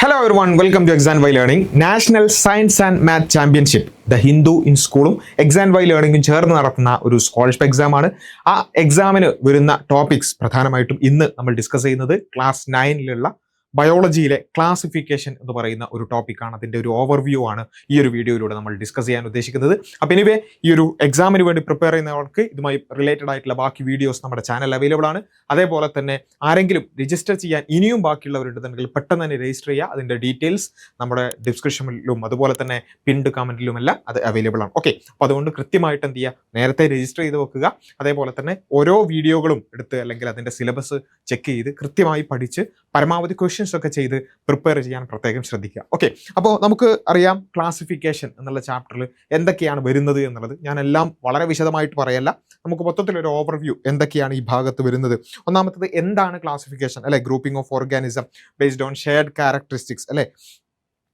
Hello everyone, welcome to Exam by Learning. National Science and Math Championship, The Hindu in സ്കൂളും exam by ലേണിംഗും ചേർന്ന് നടത്തുന്ന ഒരു scholarship എക്സാമാണ്. ആ എക്സാമിന് വരുന്ന ടോപ്പിക്സ് പ്രധാനമായിട്ടും ഇന്ന് നമ്മൾ ഡിസ്കസ് ചെയ്യുന്നത് ക്ലാസ് 9ലുള്ള ബയോളജിയിലെ ക്ലാസിഫിക്കേഷൻ എന്ന് പറയുന്ന ഒരു ടോപ്പിക്കാണ്. അതിൻ്റെ ഒരു ഓവർവ്യൂ ആണ് ഈ ഒരു വീഡിയോയിലൂടെ നമ്മൾ ഡിസ്കസ് ചെയ്യാൻ ഉദ്ദേശിക്കുന്നത്. അപ്പോൾ എനിവേ ഈ ഒരു എക്സാമിന് വേണ്ടി പ്രിപ്പയർ ചെയ്യുന്നവർക്ക് ഇതുമായി റിലേറ്റഡ് ആയിട്ടുള്ള ബാക്കി വീഡിയോസ് നമ്മുടെ ചാനൽ അവൈലബിൾ ആണ്. അതേപോലെ തന്നെ ആരെങ്കിലും രജിസ്റ്റർ ചെയ്യാൻ ഇനിയും ബാക്കിയുള്ളവരുണ്ടെങ്കിൽ പെട്ടെന്ന് തന്നെ രജിസ്റ്റർ ചെയ്യുക. അതിൻ്റെ ഡീറ്റെയിൽസ് നമ്മുടെ ഡിസ്ക്രിപ്ഷനിലും അതുപോലെ തന്നെ പിൻഡ് കമൻറ്റിലുമെല്ലാം അത് അവൈലബിൾ ആണ്. ഓക്കെ, അപ്പോൾ അതുകൊണ്ട് കൃത്യമായിട്ട് എന്ത് ചെയ്യുക, നേരത്തെ രജിസ്റ്റർ ചെയ്ത് വെക്കുക. അതേപോലെ തന്നെ ഓരോ വീഡിയോകളും എടുത്ത് അല്ലെങ്കിൽ അതിൻ്റെ സിലബസ് ചെക്ക് ചെയ്ത് കൃത്യമായി പഠിച്ച് പരമാവധി ക്വസ്റ്റ്യൻസ് ഒക്കെ ചെയ്ത് പ്രിപ്പയർ ചെയ്യാൻ പ്രത്യേകം ശ്രദ്ധിക്കുക. ഓക്കെ, അപ്പോൾ നമുക്ക് അറിയാം ക്ലാസിഫിക്കേഷൻ എന്നുള്ള ചാപ്റ്ററിൽ എന്തൊക്കെയാണ് വരുന്നത് എന്നുള്ളത്. ഞാൻ എല്ലാം വളരെ വിശദമായിട്ട് പറയല്ല, നമുക്ക് മൊത്തത്തിലൊരു ഓവർവ്യൂ എന്തൊക്കെയാണ് ഈ ഭാഗത്ത് വരുന്നത്. ഒന്നാമത്തത് എന്താണ് ക്ലാസിഫിക്കേഷൻ അല്ലെ? Grouping of organism based on shared characteristics അല്ലെ?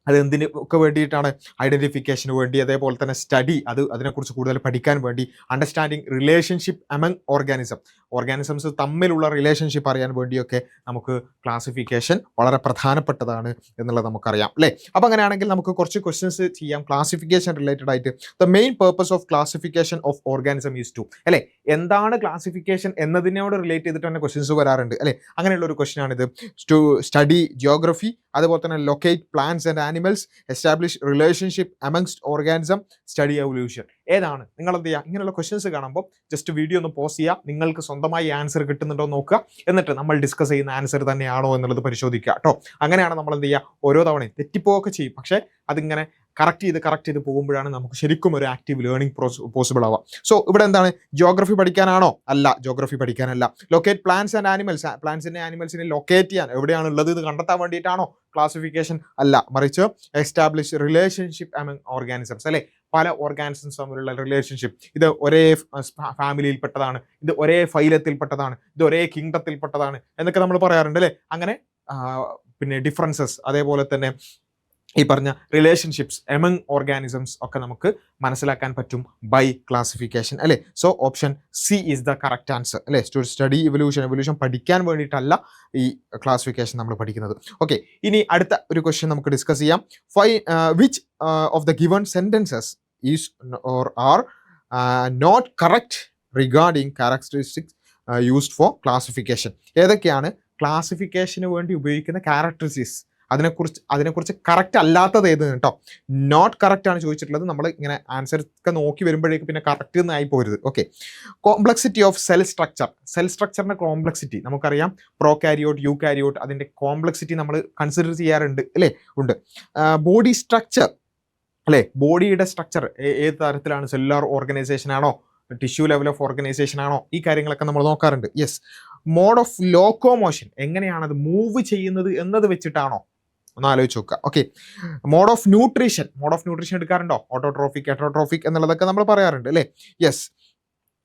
അത് എന്തിന് ഒക്കെ വേണ്ടിയിട്ടാണ്? ഐഡന്റിഫിക്കേഷന് വേണ്ടി, അതേപോലെ തന്നെ സ്റ്റഡി, അതിനെക്കുറിച്ച് കൂടുതൽ പഠിക്കാൻ വേണ്ടി, അണ്ടർസ്റ്റാൻഡിങ് റിലേഷൻഷിപ്പ് അമംഗ് ഓർഗാനിസംസ് തമ്മിലുള്ള റിലേഷൻഷിപ്പ് അറിയാൻ വേണ്ടിയൊക്കെ നമുക്ക് ക്ലാസിഫിക്കേഷൻ വളരെ പ്രധാനപ്പെട്ടതാണ് എന്നുള്ളത് നമുക്കറിയാം അല്ലേ? അപ്പം അങ്ങനെയാണെങ്കിൽ നമുക്ക് കുറച്ച് ക്വസ്റ്റ്യൻസ് ചെയ്യാം ക്ലാസിഫിക്കേഷൻ റിലേറ്റഡ് ആയിട്ട്. The main purpose of classification of organism is to അല്ലേ? എന്താണ് ക്ലാസിഫിക്കേഷൻ എന്നതിനോട് റിലേറ്റ് ചെയ്തിട്ട് തന്നെ ക്വസ്റ്റ്യൻസ് വരാറുണ്ട് അല്ലേ? അങ്ങനെയുള്ള ഒരു ക്വസ്റ്റ്യൻ ആണിത്. ടു സ്റ്റഡി ജിയോഗ്രഫി, അതുപോലെ തന്നെ locate plants and animals, establish relationship amongst organism, study evolution. ഏതാണ്? നിങ്ങൾ എന്ത് ചെയ്യുക, ഇങ്ങനെയുള്ള ക്വസ്റ്റ്യൻസ് കാണുമ്പോൾ ജസ്റ്റ് വീഡിയോ ഒന്ന് പോസ് ചെയ്യുക, നിങ്ങൾക്ക് സ്വന്തമായി ആൻസർ കിട്ടുന്നുണ്ടോ നോക്കുക, എന്നിട്ട് നമ്മൾ ഡിസ്കസ് ചെയ്യുന്ന ആൻസർ തന്നെയാണോ എന്നുള്ളത് പരിശോധിക്കുക കേട്ടോ. അങ്ങനെയാണ് നമ്മൾ എന്ത് ചെയ്യുക, ഓരോ തവണയും തെറ്റിപ്പോയൊക്കെ ചെയ്യും, പക്ഷേ അതിങ്ങനെ കറക്റ്റ് ചെയ്ത് പോകുമ്പോഴാണ് നമുക്ക് ശരിക്കും ഒരു ആക്റ്റീവ് ലേണിംഗ് പോസിബിൾ ആവുക. സോ ഇവിടെ എന്താണ്, ജിയോഗ്രഫി പഠിക്കാനാണോ? അല്ല, ജിയോഗ്രഫി പഠിക്കാനല്ല. ലൊക്കേറ്റ് പ്ലാന്റ്സ് ആൻഡ് ആനിമൽസ്, പ്ലാന്റ്സിനെ ആനിമൽസിനെ ലൊക്കേറ്റ് ചെയ്യാൻ, എവിടെയാണ് ഉള്ളത് ഇത് കണ്ടെത്താൻ വേണ്ടിയിട്ടാണോ ക്ലാസിഫിക്കേഷൻ? അല്ല, മറിച്ച് എസ്റ്റാബ്ലിഷ് റിലേഷൻഷിപ്പ് അമംഗ് ഓർഗാനിസംസ് അല്ലെ? പല ഓർഗാനിസംസ് തമ്മിലുള്ള റിലേഷൻഷിപ്പ്, ഇത് ഒരേ ഫാമിലിയിൽപ്പെട്ടതാണ്, ഇത് ഒരേ ഫൈലത്തിൽപ്പെട്ടതാണ്, ഇത് ഒരേ കിങ്ഡത്തിൽപ്പെട്ടതാണ് എന്നൊക്കെ നമ്മൾ പറയാറുണ്ട് അല്ലേ? അങ്ങനെ പിന്നെ ഡിഫറൻസസ്, അതേപോലെ തന്നെ ഈ പറഞ്ഞ റിലേഷൻഷിപ്സ് എമംഗ് ഓർഗാനിസംസ് ഒക്കെ നമുക്ക് മനസ്സിലാക്കാൻ പറ്റും ബൈ ക്ലാസിഫിക്കേഷൻ അല്ലേ? So option C is the correct answer അല്ലേ? ടു സ്റ്റഡി എവല്യൂഷൻ പഠിക്കാൻ വേണ്ടിയിട്ടല്ല ഈ ക്ലാസിഫിക്കേഷൻ നമ്മൾ പഠിക്കുന്നത്. ഓക്കെ, ഇനി അടുത്ത ഒരു ക്വസ്റ്റ്യൻ നമുക്ക് ഡിസ്കസ് ചെയ്യാം. Which of the given sentences is or are not correct regarding characteristics used for classification? ഏതൊക്കെയാണ് ക്ലാസിഫിക്കേഷന് വേണ്ടി ഉപയോഗിക്കുന്ന ക്യാരക്ടറിസ്റ്റിക്സ്? അതിനെക്കുറിച്ച് കറക്റ്റ് അല്ലാത്തത് ഏത് കേട്ടോ? നോട്ട് കറക്റ്റ് ആണ് ചോദിച്ചിട്ടുള്ളത്. നമ്മൾ ഇങ്ങനെ ആൻസർ ഒക്കെ നോക്കി വരുമ്പോഴേക്ക് പിന്നെ കറക്റ്റ് ഒന്നും ആയി പോരുത്. ഓക്കെ, കോംപ്ലക്സിറ്റി ഓഫ് സെൽ സ്ട്രക്ചറിന്റെ കോംപ്ലക്സിറ്റി നമുക്കറിയാം. പ്രോ കാരിയോട്ട്, യു കാരിയോട്ട്, അതിൻ്റെ കോംപ്ലക്സിറ്റി നമ്മൾ കൺസിഡർ ചെയ്യാറുണ്ട് അല്ലേ? ഉണ്ട്. ബോഡി സ്ട്രക്ചർ അല്ലേ? ബോഡിയുടെ സ്ട്രക്ചർ ഏത് തരത്തിലാണ്? സെല്ലുലാർ ഓർഗനൈസേഷൻ ആണോ, ടിഷ്യൂ ലെവൽ ഓഫ് ഓർഗനൈസേഷൻ ആണോ? ഈ കാര്യങ്ങളൊക്കെ നമ്മൾ നോക്കാറുണ്ട്. യെസ്. മോഡ് ഓഫ് ലോക്കോമോഷൻ, എങ്ങനെയാണത് മൂവ് ചെയ്യുന്നത് എന്നത് വെച്ചിട്ടാണോ? ഒന്ന് ആലോചിച്ച് നോക്കുക. ഓക്കെ, മോഡ് ഓഫ് ന്യൂട്രീഷൻ എടുക്കാറുണ്ടോ? ഓട്ടോട്രോഫിക്, ഹെറ്ററോട്രോഫിക് എന്നുള്ളതൊക്കെ നമ്മൾ പറയാറുണ്ട് അല്ലേ? യെസ്.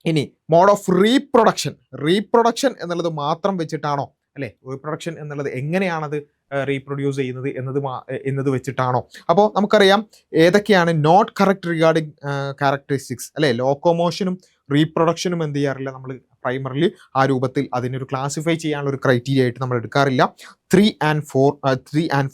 ഇനി മോഡ് ഓഫ് റീപ്രൊഡക്ഷൻ എന്നുള്ളത് മാത്രം വെച്ചിട്ടാണോ അല്ലേ? റീപ്രൊഡക്ഷൻ എന്നുള്ളത് എങ്ങനെയാണത് റീപ്രൊഡ്യൂസ് ചെയ്യുന്നത് എന്നത് വെച്ചിട്ടാണോ? അപ്പോൾ നമുക്കറിയാം ഏതൊക്കെയാണ് നോട്ട് കറക്റ്റ് റിഗാർഡിങ് ക്യാരക്ടറിസ്റ്റിക്സ് അല്ലേ? ലോക്കോമോഷനും റീപ്രൊഡക്ഷനും എന്ത് ചെയ്യാറില്ല നമ്മൾ പ്രൈമറിലി ആ രൂപത്തിൽ അതിനൊരു ക്ലാസിഫൈ ചെയ്യാനുള്ള ഒരു ക്രൈറ്റീരിയ ആയിട്ട് നമ്മൾ എടുക്കാറില്ല. 3 and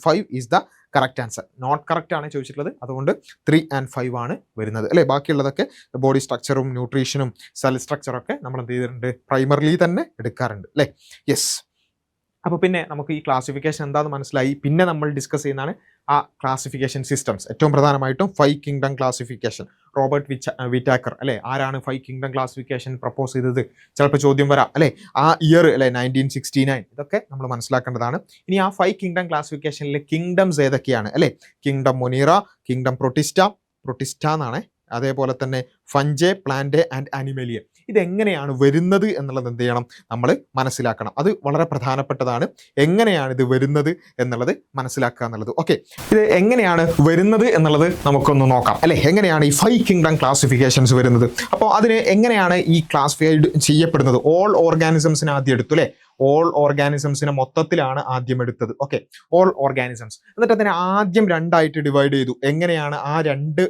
5 is the correct answer. Not correct ആണ് ചോദിച്ചിട്ടുള്ളത്, അതുകൊണ്ട് 3 and 5 ആണ് വരുന്നത് അല്ലേ? ബാക്കിയുള്ളതൊക്കെ ബോഡി സ്ട്രക്ചറും ന്യൂട്രീഷനും സെൽ സ്ട്രക്ചറൊക്കെ നമ്മൾ എന്ത് ചെയ്തിട്ടുണ്ട്, പ്രൈമറിലി തന്നെ എടുക്കാറുണ്ട് അല്ലേ? യെസ്. അപ്പോൾ പിന്നെ നമുക്ക് ഈ ക്ലാസിഫിക്കേഷൻ എന്താണെന്ന് മനസ്സിലായി. പിന്നെ നമ്മൾ ഡിസ്കസ് ചെയ്യുന്നതാണ് ആ ക്ലാസിഫിക്കേഷൻ സിസ്റ്റംസ്. ഏറ്റവും പ്രധാനമായിട്ടും 5 കിങ്ഡം ക്ലാസിഫിക്കേഷൻ. റോബർട്ട് വിറ്റാക്കർ അല്ലേ? ആരാണ് 5 കിങ്ഡം ക്ലാസിഫിക്കേഷൻ പ്രപ്പോസ് ചെയ്തത്? ചിലപ്പോൾ ചോദ്യം വരാം അല്ലേ? ആ ഇയർ അല്ലേ 1969. ഇതൊക്കെ നമ്മൾ മനസ്സിലാക്കേണ്ടതാണ്. ഇനി ആ 5 കിങ്ഡം ക്ലാസിഫിക്കേഷനിലെ കിങ്ഡംസ് ഏതൊക്കെയാണ് അല്ലേ? കിങ്ഡം മൊനീറ, കിങ്ഡം പ്രൊട്ടിസ്റ്റ എന്നാണ്, അതേപോലെ തന്നെ ഫഞ്ചെ, പ്ലാന്റ് ആൻഡ് അനിമലിയ. ഇതെങ്ങനെയാണ് വരുന്നത് എന്നുള്ളത് എന്ത് ചെയ്യണം, നമ്മൾ മനസ്സിലാക്കണം. അത് വളരെ പ്രധാനപ്പെട്ടതാണ്. എങ്ങനെയാണ് ഇത് വരുന്നത് എന്നുള്ളത് മനസ്സിലാക്കുക എന്നുള്ളത്. ഓക്കെ, ഇത് എങ്ങനെയാണ് വരുന്നത് എന്നുള്ളത് നമുക്കൊന്ന് നോക്കാം അല്ലെ? എങ്ങനെയാണ് ഈ 5 കിങ്ഡം ക്ലാസിഫിക്കേഷൻസ് വരുന്നത്? അപ്പോൾ അതിന് എങ്ങനെയാണ് ഈ ക്ലാസിഫൈഡ് ചെയ്യപ്പെടുന്നത്? ഓൾ ഓർഗാനിസംസിനെ ആദ്യം എടുത്തു അല്ലേ? ഓൾ ഓർഗാനിസംസിനെ മൊത്തത്തിലാണ് ആദ്യം എടുത്തത്. Okay, all organisms. എന്നിട്ട് അതിനെ ആദ്യം 2 ആയിട്ട് ഡിവൈഡ് ചെയ്തു. എങ്ങനെയാണ് ആ 2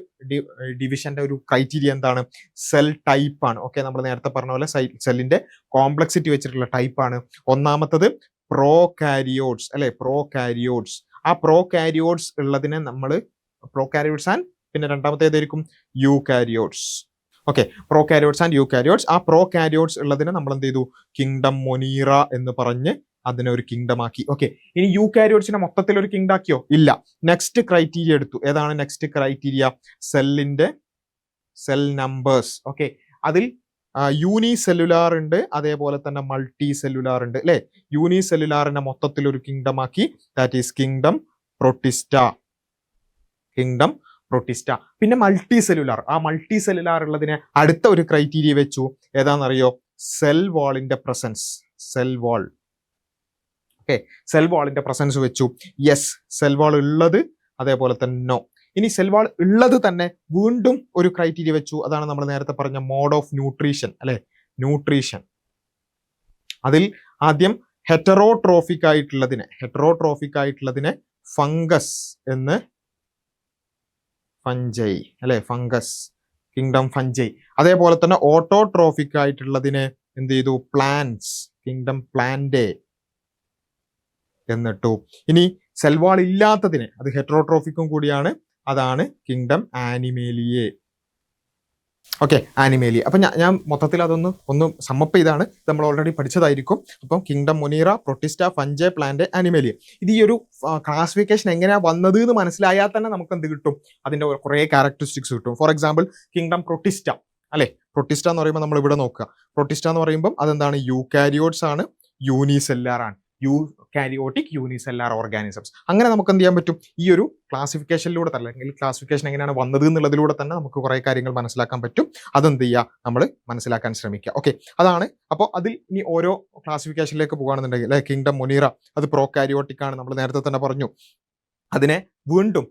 ഡിവിഷന്റെ ഒരു ക്രൈറ്റീരിയ എന്താണ്? സെൽ ടൈപ്പ് ആണ്. ഓക്കെ, നമ്മൾ നേരത്തെ പറഞ്ഞ പോലെ സെല്ലിന്റെ കോംപ്ലക്സിറ്റി വെച്ചിട്ടുള്ള ടൈപ്പാണ്. ഒന്നാമത്തത് പ്രോകാരിയോട്സ് അല്ലെ? പ്രോകാരിയോട്സ്. ആ പ്രോകാരിയോട്സ് ഉള്ളതിനെ നമ്മൾ പ്രോകാരിയോട്സ് ആൻഡ് പിന്നെ രണ്ടാമത്തെ ഏതായിരിക്കും eukaryotes. Okay, prokaryotes and eukaryotes. ആ പ്രോകാരിയോട്സ് ഉള്ളതിനെ നമ്മൾ എന്ത് ചെയ്തു, കിങ്ഡം മൊനീറ എന്ന് പറഞ്ഞ് അതിനെ ഒരു കിങ്ഡം ആക്കി. ഓക്കെ, ഇനി യൂകാരിയോട്സിനെ മൊത്തത്തിൽ ഒരു കിങ്ഡം ആക്കിയോ? ഇല്ല. നെക്സ്റ്റ് ക്രൈറ്റീരിയ എടുത്തു. ഏതാണ് നെക്സ്റ്റ് ക്രൈറ്റീരിയ? സെല്ലിന്റെ സെൽ നമ്പേഴ്സ്. ഓക്കെ, അതിൽ യൂണി സെല്ലുലാർ ഉണ്ട്, അതേപോലെ തന്നെ മൾട്ടി സെല്ലുലാർ ഉണ്ട് അല്ലെ. യൂണി സെല്ലുലാറിനെ മൊത്തത്തിൽ ഒരു കിങ്ഡം ആക്കി, that is kingdom Protista. Kingdom Protista. പിന്നെ മൾട്ടി സെല്ലുലാർ, ആ മൾട്ടി സെല്ലുലാർ ഉള്ളതിനെ അടുത്ത ഒരു ക്രൈറ്റീരിയ വെച്ചു. ഏതാണെന്നറിയോ? സെൽ വാളിന്റെ presence. Cell wall. Okay, cell വാളിന്റെ പ്രസൻസ് വെച്ചു. യെസ്, സെൽ വാൾ ഉള്ളത്, അതേപോലെ തന്നെ നോ. ഇനി സെൽ വാൾ ഉള്ളത് തന്നെ വീണ്ടും ഒരു ക്രൈറ്റീരിയ വെച്ചു. അതാണ് നമ്മൾ നേരത്തെ പറഞ്ഞ മോഡ് ഓഫ് ന്യൂട്രീഷൻ അല്ലെ, ന്യൂട്രീഷൻ. അതിൽ ആദ്യം ഹെറ്ററോട്രോഫിക് ആയിട്ടുള്ളതിനെ ഫംഗസ് എന്ന്, ഫഞ്ചൈ അല്ലെ, ഫംഗസ്, കിങ്ഡം ഫഞ്ചൈ. അതേപോലെ തന്നെ ഓട്ടോട്രോഫിക് ആയിട്ടുള്ളതിനെ എന്ത് ചെയ്തു? പ്ലാന്റ്സ്, കിങ്ഡം പ്ലാന്റേ എന്നിട്ടു. ഇനി സെൽവാൾ ഇല്ലാത്തതിനെ, അത് ഹെറ്ററോട്രോഫിക്കും കൂടിയാണ്, അതാണ് കിങ്ഡം ആനിമേലിയേ. Okay, Animalia. അപ്പൊ ഞാൻ മൊത്തത്തിൽ ഒന്ന് സമ്മപ്പ് ചെയ്താണ്, നമ്മൾ ഓൾറെഡി പഠിച്ചതായിരിക്കും. അപ്പം kingdom Monera, Protista, Fungi, plant, Animalia. ഇത് ഈ ഒരു ക്ലാസിഫിക്കേഷൻ എങ്ങനെയാ വന്നത് എന്ന് മനസ്സിലായാൽ തന്നെ നമുക്ക് എന്ത് കിട്ടും? അതിന്റെ കുറെ ക്യാരക്ടറിസ്റ്റിക്സ് കിട്ടും. ഫോർ എക്സാമ്പിൾ കിങ്ഡം പ്രൊട്ടിസ്റ്റ അല്ലെ. പ്രൊട്ടിസ്റ്റ എന്ന് പറയുമ്പോൾ നമ്മൾ ഇവിടെ നോക്കുക. പ്രൊട്ടിസ്റ്റ എന്ന് പറയുമ്പോൾ അതെന്താണ്? യൂകാരിയോട്സ് ആണ്, യൂണിസെല്ലാർ ആണ്. Eukaryotic unicellular organisms. അങ്ങനെ നമുക്ക് എന്ത് ചെയ്യാൻ പറ്റും? ഈ ഒരു ക്ലാസിഫിക്കേഷനിലൂടെ തന്നെ, അല്ലെങ്കിൽ ക്ലാസിഫിക്കേഷൻ എങ്ങനെയാണ് വന്നത് എന്നുള്ളതിലൂടെ തന്നെ നമുക്ക് കുറെ കാര്യങ്ങൾ മനസ്സിലാക്കാൻ പറ്റും. അതെന്ത് ചെയ്യുക? നമ്മൾ മനസ്സിലാക്കാൻ ശ്രമിക്കുക. ഓക്കെ, അതാണ്. അപ്പോൾ അതിൽ ഇനി ഓരോ ക്ലാസിഫിക്കേഷനിലേക്ക് പോകുകയാണെന്നുണ്ടെങ്കിൽ, അല്ലെ, കിങ്ഡം മൊനീറ അത് പ്രോകാരിയോട്ടിക് ആണ്, നമ്മൾ നേരത്തെ തന്നെ പറഞ്ഞു. അതിനെ വീണ്ടും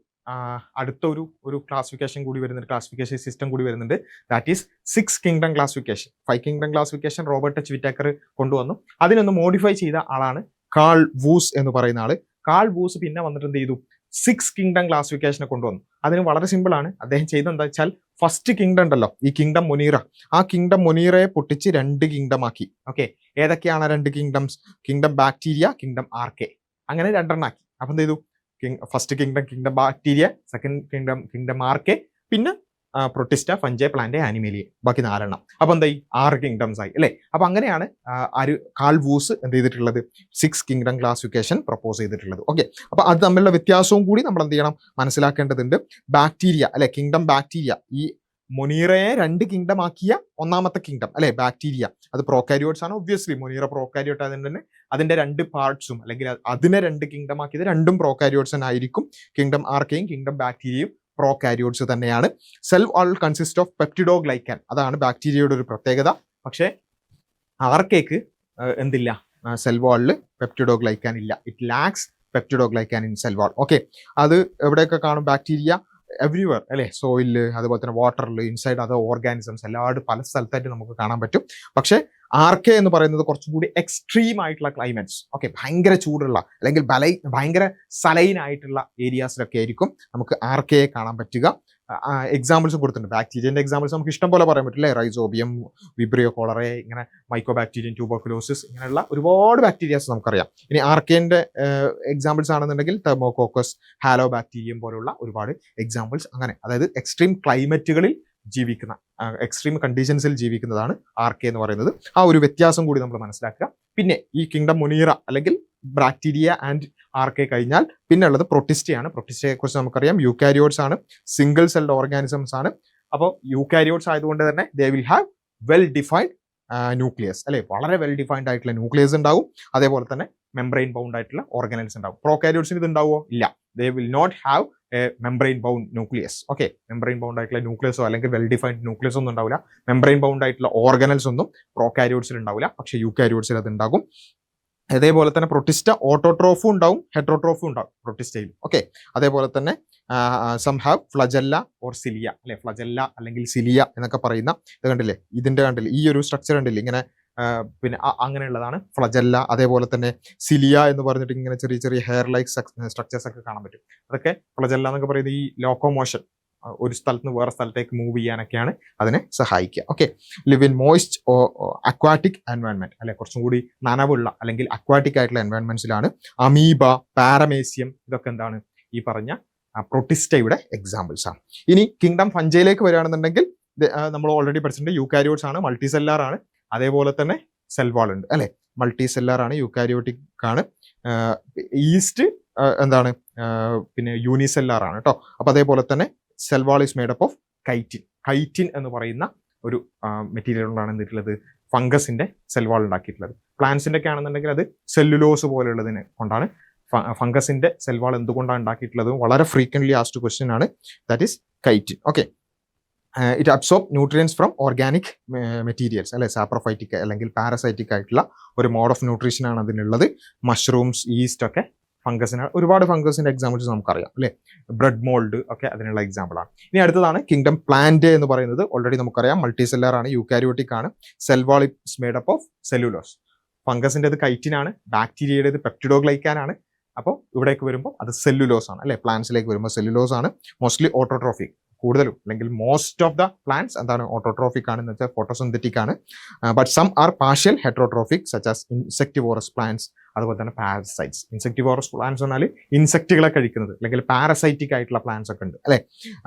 അടുത്ത ഒരു ക്ലാസിഫിക്കേഷൻ കൂടി വരുന്നുണ്ട്, ക്ലാസിഫിക്കേഷൻ സിസ്റ്റം കൂടി വരുന്നുണ്ട്. That is 6 kingdom classification. 5 kingdom classification Robert H Whittaker കൊണ്ടുവന്നു. അതിനൊന്ന് മോഡിഫൈ ചെയ്ത ആളാണ് കാൾ വൂസ് എന്ന് പറയുന്ന ആള്. കാൾ വൂസ് പിന്നെ വന്നിട്ട് എന്ത് ചെയ്തു? 6 കിങ്ഡം ക്ലാസിഫിക്കേഷനെ കൊണ്ടുവന്നു. അതിന് വളരെ സിമ്പിൾ ആണ്. അദ്ദേഹം ചെയ്തെന്താ വെച്ചാൽ, ഫസ്റ്റ് കിങ്ഡം ഉണ്ടല്ലോ, ഈ കിങ്ഡം മൊനീറ, ആ കിങ്ഡം മൊനീറയെ പൊട്ടിച്ച് 2 കിങ്ഡം ആക്കി. ഓക്കെ, ഏതൊക്കെയാണ് 2 kingdoms? Kingdom bacteria, kingdom Archaea, അങ്ങനെ 2 ആക്കി. അപ്പൊ എന്ത് ചെയ്തു? First kingdom bacteria, second kingdom Archaea, പിന്നെ പ്രൊട്ടിസ്റ്റ, ഫഞ്ചെ, പ്ലാന്റ്, ആനിമേലിയ, ബാക്കി 4. അപ്പൊ എന്തായി? 6 കിങ്ഡംസ് ആയി അല്ലെ. അപ്പൊ അങ്ങനെയാണ് കാൾ വൂസ് എന്ത് ചെയ്തിട്ടുള്ളത്? 6 കിങ്ഡം ക്ലാസിഫിക്കേഷൻ പ്രപ്പോസ് ചെയ്തിട്ടുള്ളത്. ഓക്കെ, അപ്പൊ അത് തമ്മിലുള്ള വ്യത്യാസവും കൂടി നമ്മൾ എന്ത് ചെയ്യണം? മനസ്സിലാക്കേണ്ടതുണ്ട്. ബാക്ടീരിയ അല്ലെ, കിങ്ഡം ബാക്ടീരിയ, ഈ മൊനീറയെ 2 കിങ്ഡം ആക്കിയ ഒന്നാമത്തെ കിങ്ഡം അല്ലെ, ബാക്ടീരിയ, അത് പ്രോകാരിയോട്സ് ആണ്. ഒബ്വിയസ്ലി മൊനീറ പ്രോകാരിയോട്ട് ആയതുകൊണ്ട് തന്നെ അതിന്റെ 2 പാർട്സും, അല്ലെങ്കിൽ അതിനെ 2 കിങ്ഡം ആക്കിയത് രണ്ടും പ്രോകാരിയോട്സ് തന്നെ ആയിരിക്കും. കിങ്ഡം ആർക്കെയും കിങ്ഡം ബാക്ടീരിയയും പ്രോകാരിയോട്സ് തന്നെയാണ്. സെൽ വാൾ കൺസിസ്റ്റ് ഓഫ് പെപ്റ്റിഡോഗ്ലൈക്കാൻ, അതാണ് ബാക്ടീരിയയുടെ ഒരു പ്രത്യേകത. പക്ഷേ ആർക്കേക്ക് എന്തില്ല? സെൽ വാളിൽ പെപ്റ്റിഡോഗ്ലൈക്കാൻ ഇല്ല. It lacks peptidoglycan in cell wall. Okay, അത് എവിടെയൊക്കെ കാണും? ബാക്ടീരിയ എവ്രിവെയർ അല്ലെ, സോയില്, അതുപോലെ തന്നെ വാട്ടറിൽ, ഇൻസൈഡ് അതർ ഓർഗാനിസംസ്, എല്ലാവരും പല സ്ഥലത്തായിട്ട് നമുക്ക് കാണാൻ പറ്റും. പക്ഷെ ആർക്കെ എന്ന് പറയുന്നത് കുറച്ചും കൂടി എക്സ്ട്രീം ആയിട്ടുള്ള ക്ലൈമറ്റ്സ്, ഓക്കെ, ഭയങ്കര ചൂടുള്ള അല്ലെങ്കിൽ ഭയങ്കര സലൈൻ ആയിട്ടുള്ള ഏരിയാസിലൊക്കെ ആയിരിക്കും നമുക്ക് ആർക്കയെ കാണാൻ പറ്റുക. എക്സാമ്പിൾസ് കൊടുത്തിട്ടുണ്ട്. ബാക്ടീരിയന്റെ എക്സാമ്പിൾസ് നമുക്ക് ഇഷ്ടം പോലെ പറയാൻ പറ്റില്ലേ? റൈസോബിയം, വിബ്രിയോ കോളറെ, ഇങ്ങനെ മൈക്കോ ബാക്ടീരിയം, ട്യൂബർക്കുലോസിസ്, ഇങ്ങനെയുള്ള ഒരുപാട് ബാക്ടീരിയാസ് നമുക്കറിയാം. ഇനി ആർക്കേന്റെ എക്സാമ്പിൾസ് ആണെന്നുണ്ടെങ്കിൽ തെർമോകോക്കസ്, ഹാലോ ബാക്ടീരിയം പോലുള്ള ഒരുപാട് എക്സാമ്പിൾസ്. അങ്ങനെ, അതായത് എക്സ്ട്രീം ക്ലൈമറ്റുകളിൽ ജീവിക്കുന്ന, എക്സ്ട്രീം കണ്ടീഷൻസിൽ ജീവിക്കുന്നതാണ് ആർക്കെ എന്ന് പറയുന്നത്. ആ ഒരു വ്യത്യാസം കൂടി നമ്മൾ മനസ്സിലാക്കുക. പിന്നെ ഈ കിങ്ഡം മൊനീറ അല്ലെങ്കിൽ ബാക്ടീരിയ ആൻഡ് ആർക്കെ കഴിഞ്ഞാൽ പിന്നെ ഉള്ളത് പ്രൊട്ടിസ്റ്റയാണ്. പ്രൊട്ടിസ്റ്റയെ കുറിച്ച് നമുക്കറിയാം, യൂകാരിയോട്സ് ആണ്, സിംഗിൾ സെൽഡ് ഓർഗാനിസംസ് ആണ്. അപ്പോൾ യൂകാരിയോട്സ് ആയതുകൊണ്ട് തന്നെ they will have well defined nucleus അല്ലെ, വളരെ വെൽ ഡിഫൈൻഡ് ആയിട്ടുള്ള ന്യൂക്ലിയസ് ഉണ്ടാവും. അതേപോലെ തന്നെ മെംബ്രെയിൻ ബൗണ്ട് ആയിട്ടുള്ള ഓർഗനൽസ് ഉണ്ടാവും. പ്രോകാരിയോട്സിന് ഇത് ഉണ്ടാവുമോ? ഇല്ല. They will not have a membrane bound nucleus. Okay, membrane bound ആയിട്ടുള്ള ന്യൂക്ലിയസോ അല്ലെങ്കിൽ വെൽ ഡിഫൈൻഡ് ന്യൂക്ലിയസ് ഒന്നും ഉണ്ടാവില്ല. മെംബ്രെയിൻ ബൗണ്ട് ആയിട്ടുള്ള ഓർഗനൽസ് ഒന്നും പ്രോകാരിയോട്സിൽ ഉണ്ടാവില്ല. പക്ഷേ യൂകാരിയോട്സിൽ അത് ഉണ്ടാകും. അതേപോലെ തന്നെ പ്രൊട്ടിസ്റ്റ ഓട്ടോട്രോഫും ഉണ്ടാവും, ഹെറ്ററോട്രോഫും ഉണ്ടാവും പ്രൊട്ടിസ്റ്റയിൽ. ഓക്കെ, അതേപോലെ തന്നെ some have flagella or cilia അല്ലെ, ഫ്ലജല്ല അല്ലെങ്കിൽ സിലിയ എന്നൊക്കെ പറയുന്ന ഇത് കണ്ടില്ലേ, ഇതിന്റെ കണ്ടില്ലേ, ഈ ഒരു സ്ട്രക്ചർ കണ്ടില്ലേ, ഇങ്ങനെ പിന്നെ അങ്ങനെയുള്ളതാണ് ഫ്ലജല്ല. അതേപോലെ തന്നെ സിലിയ എന്ന് പറഞ്ഞിട്ട് ഇങ്ങനെ ചെറിയ ചെറിയ ഹെയർ ലൈക്ക് സ്ട്രക്ചേഴ്സ് ഒക്കെ കാണാൻ പറ്റും. അതൊക്കെ ഫ്ലജല്ല എന്നൊക്കെ പറയുന്നത് ഈ ലോക്കോമോഷൻ ഒരു സ്ഥലത്ത് നിന്ന് വേറെ സ്ഥലത്തേക്ക് മൂവ് ചെയ്യാനൊക്കെയാണ് അതിനെ സഹായിക്കുക. Okay, live in moist aquatic environment, അല്ലെ കുറച്ചും കൂടി നനവുള്ള അല്ലെങ്കിൽ അക്വാറ്റിക് ആയിട്ടുള്ള എൻവയോൺമെന്റ്സിലാണ്. അമീബ, പാരമേസിയം, ഇതൊക്കെ എന്താണ് ഈ പറഞ്ഞ പ്രൊട്ടിസ്റ്റയുടെ എക്സാമ്പിൾസ് ആണ്. ഇനി കിങ്ഡം ഫഞ്ചയിലേക്ക് വരികയാണെന്നുണ്ടെങ്കിൽ നമ്മൾ ഓൾറെഡി പഠിച്ചിട്ടുണ്ട്, യൂക്കാരിയോട്സ് ആണ്, മൾട്ടി സെല്ലാർ ആണ്, അതേപോലെ തന്നെ സെൽവാൾ ഉണ്ട് അല്ലെ, മൾട്ടി സെല്ലാർ ആണ്, യൂക്കാരിയോട്ടിക് ആണ്. ഈസ്റ്റ് എന്താണ് പിന്നെ യൂണിസെല്ലാർ ആണ് കേട്ടോ. അപ്പൊ അതേപോലെ തന്നെ cell wall is made up of chitin. Chitin എന്ന് പറയുന്ന ഒരു മെറ്റീരിയൽ കൊണ്ടാണ് എന്തിട്ടുള്ളത്, ഫംഗസിന്റെ സെൽവാൾ ഉണ്ടാക്കിയിട്ടുള്ളത്. പ്ലാന്റ്സിന്റെ ഒക്കെ ആണെന്നുണ്ടെങ്കിൽ അത് സെല്ലുലോസ് പോലെയുള്ളതിനെ കൊണ്ടാണ്. ഫംഗസിന്റെ സെൽവാൾ എന്തുകൊണ്ടാണ് ഉണ്ടാക്കിയിട്ടുള്ളത് വളരെ ഫ്രീക്വന്റ്ലി ആസ്ഡ് ക്വസ്റ്റ്യൻ ആണ്. That is chitin. Okay, it absorb nutrients from organic materials അല്ലെ, സാപ്രോഫൈറ്റിക് അല്ലെങ്കിൽ പാരസൈറ്റിക് ആയിട്ടുള്ള ഒരു മോഡ് ഓഫ് ന്യൂട്രീഷൻ ആണ് അതിനുള്ളത്. മഷ്റൂംസ്, ഈസ്റ്റ് ഒക്കെ ഫംഗസിന്, ഒരുപാട് ഫംഗസിന്റെ എക്സാമ്പിൾസ് നമുക്കറിയാം അല്ലെ. ബ്രെഡ് മോൾഡ് ഒക്കെ അതിനുള്ള എക്സാമ്പിൾ ആണ്. ഇനി അടുത്തതാണ് കിങ്ഡം പ്ലാന്റ് എന്ന് പറയുന്നത്. ഓൾറെഡി നമുക്കറിയാം മൾട്ടി സെല്ലാർ ആണ്, യൂക്കാരിയോട്ടിക് ആണ്, cell wall is made up of cellulose. ഫംഗസിൻ്റെത് കൈറ്റിൻ ആണ്, ബാക്ടീരിയയുടേത് പെപ്റ്റിഡോഗ്ലൈക്കാൻ ആണ്. അപ്പോൾ ഇവിടേക്ക് വരുമ്പോൾ അത് സെല്ലുലോസ് ആണ് അല്ലെ. പ്ലാന്റ്സിലേക്ക് വരുമ്പോൾ സെല്ലുലോസ് ആണ്. മോസ്റ്റ്ലി ഓട്ടോട്രോഫിക്, കൂടുതലും അല്ലെങ്കിൽ മോസ്റ്റ് ഓഫ് ദ പ്ലാന്റ്സ് എന്താണ് ഓട്ടോട്രോഫിക് ആണെന്ന് വെച്ചാൽ ഫോട്ടോസിന്തറ്റിക് ആണ്. But some are partial heterotrophic such as insectivorous plants, അതുപോലെ തന്നെ പാരസൈറ്റ്സ്. ഇൻസെക്ടിവോറസ് പ്ലാന്റ്സ് പറഞ്ഞാൽ ഇൻസെക്റ്റുകളെ കഴിക്കുന്നത് അല്ലെങ്കിൽ പാരസൈറ്റിക് ആയിട്ടുള്ള പ്ലാന്റ്സ് ഒക്കെ ഉണ്ട് അല്ലെ.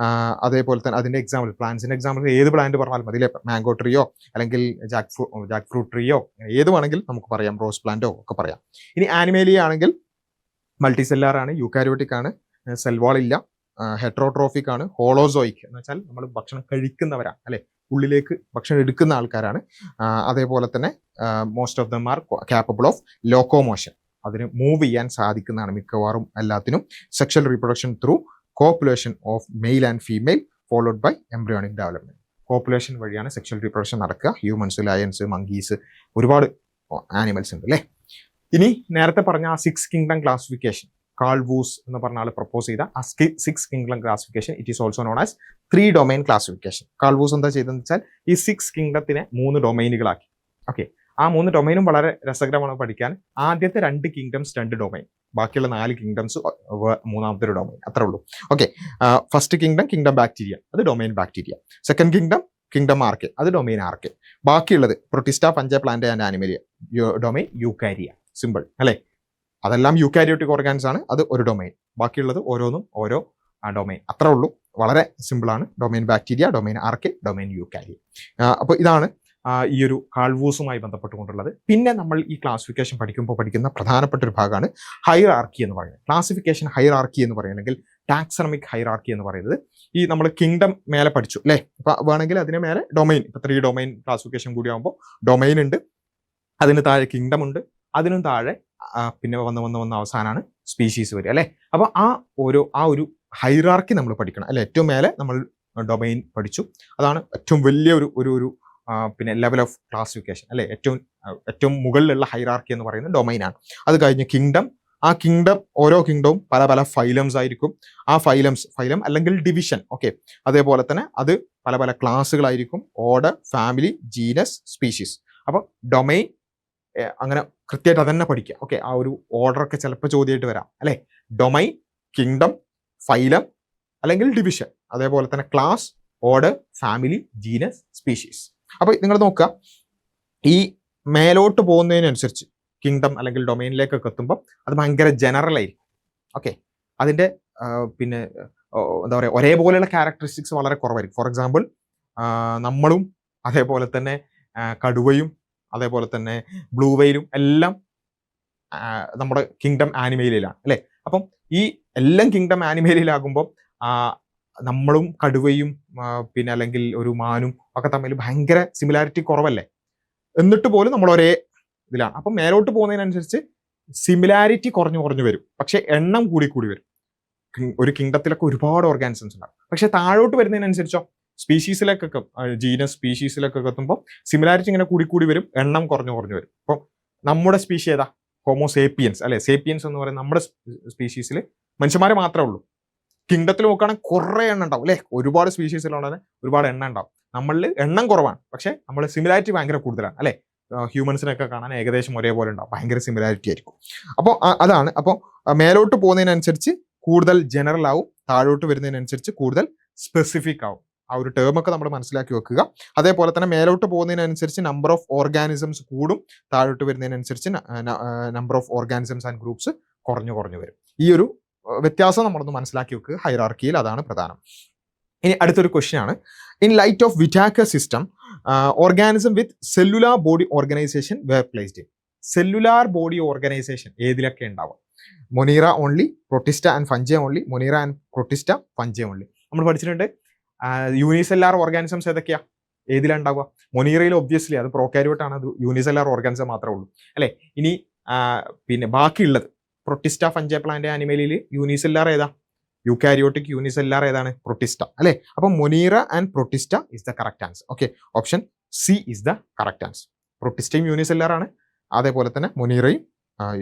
അതേപോലെ തന്നെ അതിന്റെ എക്സാമ്പിൾ, പ്ലാന്റ്സിന്റെ എക്സാമ്പിൾ ഏത് പ്ലാന്റ് പറഞ്ഞാലും അതിലെ മാംഗോ ട്രീയോ അല്ലെങ്കിൽ ജാക്ക് ഫ്രൂട്ട് ട്രീയോ ഏത് വേണമെങ്കിൽ നമുക്ക് പറയാം, റോസ് പ്ലാന്റോ ഒക്കെ പറയാം. ഇനി ആനിമേലിയ ആണെങ്കിൽ മൾട്ടി സെല്ലാർ ആണ്, യൂക്കാരിയോട്ടിക് ആണ്, സെൽവാൾ ഇല്ല, ഹെട്രോട്രോഫിക് ആണ്, ഹോളോസോയിക് എന്ന് വെച്ചാൽ നമ്മൾ ഭക്ഷണം കഴിക്കുന്നവരാണ് അല്ലെ, ഉള്ളിലേക്ക് ഭക്ഷണം എടുക്കുന്ന ആൾക്കാരാണ്. അതേപോലെ തന്നെ most of them are capable of locomotion, അതിന് മൂവ് ചെയ്യാൻ സാധിക്കുന്നതാണ് മിക്കവാറും എല്ലാത്തിനും. Sexual reproduction through copulation of male and female followed by embryonic development. Copulation വഴിയാണ് സെക്ഷൽ റീപ്രൊഡക്ഷൻ നടക്കുക. ഹ്യൂമൻസ്, ലയൺസ്, മങ്കീസ്, ഒരുപാട് ആനിമൽസ് ഉണ്ട് അല്ലേ. ഇനി നേരത്തെ പറഞ്ഞ ആ 6 കിങ്ഡം ക്ലാസിഫിക്കേഷൻ കാൾ വൂസ് എന്ന് പറഞ്ഞ ആൾ പ്രപ്പോസ് ചെയ്ത ആ 6 kingdom classification, it is also known as 3 domain classification. Carl Woese എന്താ ചെയ്തതെന്ന് വെച്ചാൽ ഈ 6 കിങ്ഡത്തിനെ 3 ഡൊമൈനുകളാക്കി. ഓക്കെ, ആ 3 ഡൊമൈനും വളരെ രസകരമാണ് പഠിക്കാൻ. ആദ്യത്തെ 2 കിങ്ഡംസ് 2 ഡൊമൈൻ, ബാക്കിയുള്ള 4 കിങ്ഡംസ് മൂന്നാമത്തെ ഒരു ഡൊമൈൻ, അത്രേ ഉള്ളൂ. Okay, first kingdom kingdom bacteria, അത് domain bacteria. Second kingdom kingdom Archaea, അത് ഡൊമൈൻ ആർക്കെ. ബാക്കിയുള്ളത് Protista, Fungi, plant and Animalia, domain Eukarya. Simple അല്ലേ. അതെല്ലാം യൂക്കാരിയോട്ടിക് ഓർഗാൻസ് ആണ്, അത് ഒരു ഡൊമൈൻ. ബാക്കിയുള്ളത് ഓരോന്നും ഓരോ ഡൊമൈൻ, അത്രേ ഉള്ളൂ. വളരെ സിമ്പിളാണ്. Domain bacteria, domain ആർക്കെ, domain യൂക്കാരിയ. അപ്പോൾ ഇതാണ് ഈ ഒരു കാൾവൂസുമായി ബന്ധപ്പെട്ടുകൊണ്ടുള്ളത്. പിന്നെ നമ്മൾ ഈ ക്ലാസിഫിക്കേഷൻ പഠിക്കുമ്പോൾ പഠിക്കുന്ന പ്രധാനപ്പെട്ട ഒരു ഭാഗമാണ് ഹൈറാർക്കി എന്ന് പറയുന്നത്. ക്ലാസിഫിക്കേഷൻ ഹൈറാർക്കി എന്ന് പറയുന്നത് ടാക്സണമിക് ഹൈറാർക്കി എന്ന് പറയുന്നത് ഈ നമ്മൾ കിങ്ഡം മേലെ പഠിച്ചു അല്ലേ. ഇപ്പൊ വേണമെങ്കിൽ അതിന് മേലെ ഡൊമൈൻ, ഇപ്പൊ 3 ഡൊമൈൻ ക്ലാസിഫിക്കേഷൻ കൂടി ആകുമ്പോൾ ഡൊമൈൻ ഉണ്ട്, അതിന് താഴെ കിങ്ഡം ഉണ്ട്, അതിനും താഴെ പിന്നെ വന്ന് അവസാനമാണ് സ്പീഷീസ് വരിക അല്ലേ. അപ്പൊ ആ ഒരു ഹൈറാർക്കി നമ്മൾ പഠിക്കണം അല്ലെ. ഏറ്റവും മേലെ നമ്മൾ ഡൊമൈൻ പഠിച്ചു, അതാണ് ഏറ്റവും വലിയ ഒരു പിന്നെ ലെവൽ ഓഫ് ക്ലാസിഫിക്കേഷൻ അല്ലെ. ഏറ്റവും മുകളിലുള്ള ഹൈറാർക്കി എന്ന് പറയുന്നത് ഡൊമൈനാണ്. അത് കഴിഞ്ഞ് കിങ്ഡം, ആ കിങ്ഡം, ഓരോ കിങ്ഡവും പല പല ഫൈലംസ് ആയിരിക്കും. ആ ഫൈലം അല്ലെങ്കിൽ ഡിവിഷൻ. ഓക്കെ, അതേപോലെ തന്നെ അത് പല പല ക്ലാസ്സുകളായിരിക്കും. Order, family, genus, species. അപ്പൊ ഡൊമൈൻ അങ്ങനെ കൃത്യമായിട്ട് അതന്നെ പഠിക്കുക. ഓക്കെ, ആ ഒരു ഓർഡർ ഒക്കെ ചിലപ്പോൾ ചോദ്യമായിട്ട് വരാം അല്ലെ. ഡൊമൈൻ, കിങ്ഡം, ഫൈലം അല്ലെങ്കിൽ ഡിവിഷൻ, അതേപോലെ തന്നെ class, order, family, genus, species. അപ്പൊ നിങ്ങൾ നോക്കുക, ഈ മേലോട്ട് പോകുന്നതിനനുസരിച്ച് കിങ്ഡം അല്ലെങ്കിൽ ഡൊമൈനിലേക്കൊക്കെ എത്തുമ്പോൾ അത് ഭയങ്കര ജനറൽ ആയിരിക്കും. ഓക്കെ, അതിന്റെ പിന്നെ എന്താ പറയുക, ഒരേപോലെയുള്ള ക്യാരക്ടറിസ്റ്റിക്സ് വളരെ കുറവായിരിക്കും. ഫോർ എക്സാമ്പിൾ നമ്മളും അതേപോലെ തന്നെ കടുവയും അതേപോലെ തന്നെ ബ്ലൂ വെയിലും എല്ലാം നമ്മുടെ കിങ്ഡം ആനിമേലിയയിലാണ് അല്ലേ. അപ്പം ഈ എല്ലാം കിങ്ഡം ആനിമേലിയയിലാകുമ്പോൾ നമ്മളും കടുവയും പിന്നെ അല്ലെങ്കിൽ ഒരു മാനും ഒക്കെ തമ്മിൽ ഭയങ്കര സിമിലാരിറ്റി കുറവല്ലേ. എന്നിട്ട് പോലും നമ്മൾ ഒരേ ഇതിലാണ്. അപ്പം മേലോട്ട് പോകുന്നതിനനുസരിച്ച് സിമിലാരിറ്റി കുറഞ്ഞു വരും, പക്ഷെ എണ്ണം കൂടി വരും. ഒരു കിങ്ഡത്തിലൊക്കെ ഒരുപാട് ഓർഗാനിസംസ് ഉണ്ടാകും. പക്ഷെ താഴോട്ട് വരുന്നതിനനുസരിച്ചോ സ്പീഷീസിലേക്കൊക്കെ, ജീനസ് സ്പീഷീസിലേക്കൊക്കെ എത്തുമ്പോൾ സിമിലാരിറ്റി ഇങ്ങനെ കൂടി വരും, എണ്ണം കുറഞ്ഞു വരും. അപ്പം നമ്മുടെ സ്പീഷി ഏതാ? ഹോമോസേപ്പിയൻസ് അല്ലെ. സേപ്പിയൻസ് എന്ന് പറയുന്നത് നമ്മുടെ സ്പീഷീസിൽ മനുഷ്യന്മാരെ മാത്രമേ ഉള്ളൂ. കിങ്ഡത്തിൽ നോക്കുകയാണെങ്കിൽ കുറേ എണ്ണം ഉണ്ടാവും അല്ലെ. ഒരുപാട് സ്പീഷീസിലുള്ളത് ഒരുപാട് എണ്ണം ഉണ്ടാവും. നമ്മളിൽ എണ്ണം കുറവാണ്, പക്ഷെ നമ്മൾ സിമിലാരിറ്റി ഭയങ്കര കൂടുതലാണ് അല്ലെ. ഹ്യൂമൻസിനൊക്കെ കാണാൻ ഏകദേശം ഒരേപോലെ ഉണ്ടാവും, ഭയങ്കര സിമിലാരിറ്റി ആയിരിക്കും. അപ്പോൾ അതാണ്. അപ്പോൾ മേലോട്ട് പോകുന്നതിനനുസരിച്ച് കൂടുതൽ ജനറൽ ആവും, താഴോട്ട് വരുന്നതിനനുസരിച്ച് കൂടുതൽ സ്പെസിഫിക് ആവും. ആ ഒരു ടേമൊക്കെ നമ്മൾ മനസ്സിലാക്കി വെക്കുക. അതേപോലെ തന്നെ മേലോട്ട് പോകുന്നതിനനുസരിച്ച് നമ്പർ ഓഫ് ഓർഗാനിസംസ് കൂടും, താഴോട്ട് വരുന്നതിനനുസരിച്ച് number of organisms and groups കുറഞ്ഞു വരും. ഈ ഒരു വ്യത്യാസം നമ്മളൊന്ന് മനസ്സിലാക്കി വെക്കുക. ഹൈറാർക്കിയിൽ അതാണ് പ്രധാനം. ഇനി അടുത്തൊരു ക്വസ്റ്റ്യൻ ആണ്, in light of Whittaker system organism with cellular body organisation were placed in. Cellular body organisation ഏതിലൊക്കെ ഉണ്ടാവും? Monera only, Protista and Fungi only, Monera and Protista, Fungi only. നമ്മൾ പഠിച്ചിട്ടുണ്ട്. യൂണിസെല്ലാർ ഓർഗാനിസംസ് ഏതൊക്കെയാ, ഏതിലുണ്ടാവുക? മൊനീറയിൽ ഒബ്വിയസ്ലി അത് prokaryote ആണ്, അത് unicellular organism മാത്രമേ ഉള്ളൂ അല്ലേ. ഇനി പിന്നെ ബാക്കിയുള്ളത് പ്രൊട്ടിസ്റ്റ, ഫഞ്ചെ, പ്ലാന്റ്, ആനിമലിൽ യൂണിസെല്ലാർ ഏതാ? യൂക്കാരിയോട്ടിക് യൂണിസെല്ലാർ ഏതാണ്? പ്രൊട്ടിസ്റ്റ അല്ലേ. അപ്പം Monera and Protista is the correct answer. Okay, option C is the correct answer. പ്രൊട്ടിസ്റ്റയും യൂണിസെല്ലാർ ആണ്, അതേപോലെ തന്നെ മൊനീറയും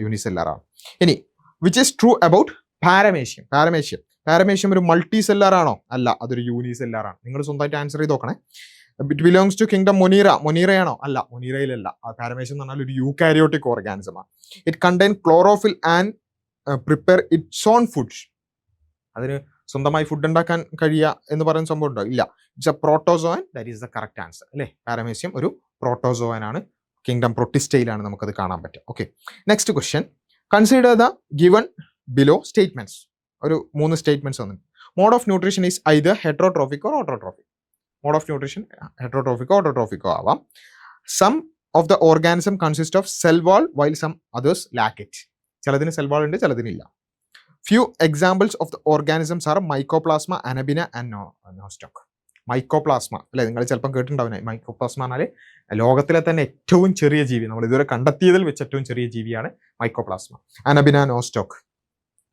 യൂണിസെല്ലാർ ആണ്. ഇനി which is true about paramecium? Paramecium ഒരു മൾട്ടി സെല്ലാർ ആണോ? അല്ല, അതൊരു യൂണിസെല്ലാർ ആണ്. നിങ്ങൾ സ്വന്തമായിട്ട് ആൻസർ ചെയ്ത് നോക്കണേ. ഇറ്റ് ബിലോങ്സ് ടു കിങ്ഡം മൊനീറയാണോ? അല്ല, മൊനീറയിലല്ല. പാരമേഷ്യം എന്ന് പറഞ്ഞാൽ ഒരു യൂക്കാരിയോട്ടിക് ഓർഗാനിസം ആണ്. It contain chlorophyll and prepare its own food. അതിന് സ്വന്തമായി ഫുഡ് ഉണ്ടാക്കാൻ കഴിയുക എന്ന് പറയുന്ന സംഭവം ഉണ്ടോ? ഇല്ല. It's a protozoan. That is the correct answer അല്ലേ. പാരമേഷ്യം ഒരു പ്രോട്ടോസോയൻ ആണ്. കിങ്ഡം പ്രൊട്ടിസ്റ്റയിലാണ് നമുക്കത് കാണാൻ പറ്റുക. Okay, next question, consider the given below statements. ഒരു 3 സ്റ്റേറ്റ്മെന്റ്സ് വന്നു. Mode of nutrition is either heterotrophic or autotrophic. Mode of nutrition ഹെട്രോട്രോഫിക്കോ ഓട്ടോട്രോഫിക്കോ ആവാം. Some of the organism consist of cell wall while some others lack it. ചിലതിന് cell wall ഉണ്ട്, ചിലതിനില്ല. Few examples of the organisms are mycoplasma, anabaena and nostoc. Mycoplasma അല്ലെ, നിങ്ങൾ ചിലപ്പം കേട്ടിട്ടുണ്ടാവുന്ന. Mycoplasma എന്നാൽ ലോകത്തിലെ തന്നെ ഏറ്റവും ചെറിയ ജീവി, നമ്മൾ ഇതുവരെ കണ്ടെത്തിയതിൽ വെച്ച് ഏറ്റവും ചെറിയ ജീവിയാണ് മൈക്കോപ്ലാസ്മ. അനബിന, നോസ്റ്റോക്ക്,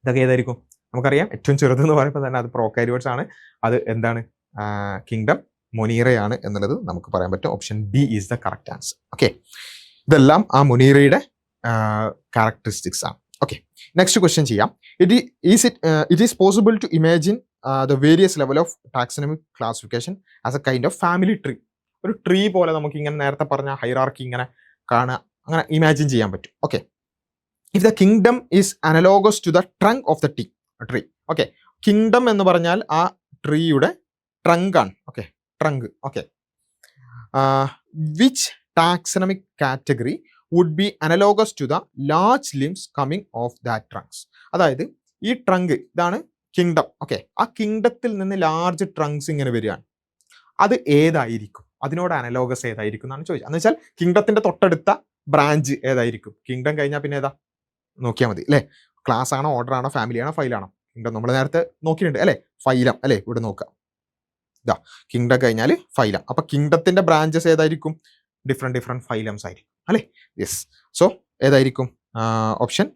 ഇതൊക്കെ ഏതായിരിക്കും? നമുക്കറിയാം ഏറ്റവും ചെറുതെന്ന് പറയുമ്പോൾ തന്നെ അത് പ്രോകാരിയോട്സ് ആണ്. അത് എന്താണ്? കിങ്ഡം മൊനീറയാണ് എന്നുള്ളത് നമുക്ക് പറയാൻ പറ്റും. Option B is the correct answer. Okay, ഇതെല്ലാം ആ മൊനീറയുടെ ക്യാരക്ടറിസ്റ്റിക്സ് ആണ്. ഓക്കെ, നെക്സ്റ്റ് ക്വസ്റ്റ്യൻ ചെയ്യാം. It is possible to imagine the various level of taxonomic classification as a kind of family tree. ഒരു ട്രീ പോലെ നമുക്ക് ഇങ്ങനെ നേരത്തെ പറഞ്ഞ ഹൈറാർക്കി ഇങ്ങനെ കാണുക, അങ്ങനെ ഇമാജിൻ ചെയ്യാൻ പറ്റും. Okay, if the kingdom is analogous to the trunk of the tree. Okay, kingdom എന്ന് പറഞ്ഞാൽ ആ ട്രീയുടെ ട്രങ്ക് ആണ്. Okay, trunk. Okay, which taxonomic category would be analogous to the large limbs coming off that trunks. അതായത് ഈ trunk ഇതാണ് kingdom. Okay, ആ കിങ്ഡത്തിൽ നിന്ന് ലാർജ് ട്രങ്ക്സ് ഇങ്ങനെ വരികയാണ്. അത് ഏതായിരിക്കും? അതിനോട് അനലോഗസ് ഏതായിരിക്കും എന്നാണ് ചോദിച്ചത്. എന്ന് വെച്ചാൽ കിങ്ഡത്തിന്റെ തൊട്ടടുത്ത ബ്രാഞ്ച് ഏതായിരിക്കും? കിങ്ഡം കഴിഞ്ഞാൽ പിന്നെ ഏതാ നോക്കിയാൽ മതി അല്ലേ. ക്ലാസ് ആണോ, ഓർഡർ ആണോ, ഫാമിലി ആണോ, ഫൈലാണോ? കിങ്ഡം നമ്മൾ നേരത്തെ നോക്കിയിട്ടുണ്ട് അല്ലേ. ഫൈലം അല്ലേ, ഇവിടെ നോക്കാം. ഇതാ കിങ്ഡം കഴിഞ്ഞാൽ ഫൈലം. അപ്പൊ കിങ്ഡത്തിന്റെ ബ്രാഞ്ചസ് ഏതായിരിക്കും? ഡിഫറെന്റ് ഫൈലംസ് ആയിരിക്കും അല്ലേ. യെസ്, സോ ഏതായിരിക്കും? Option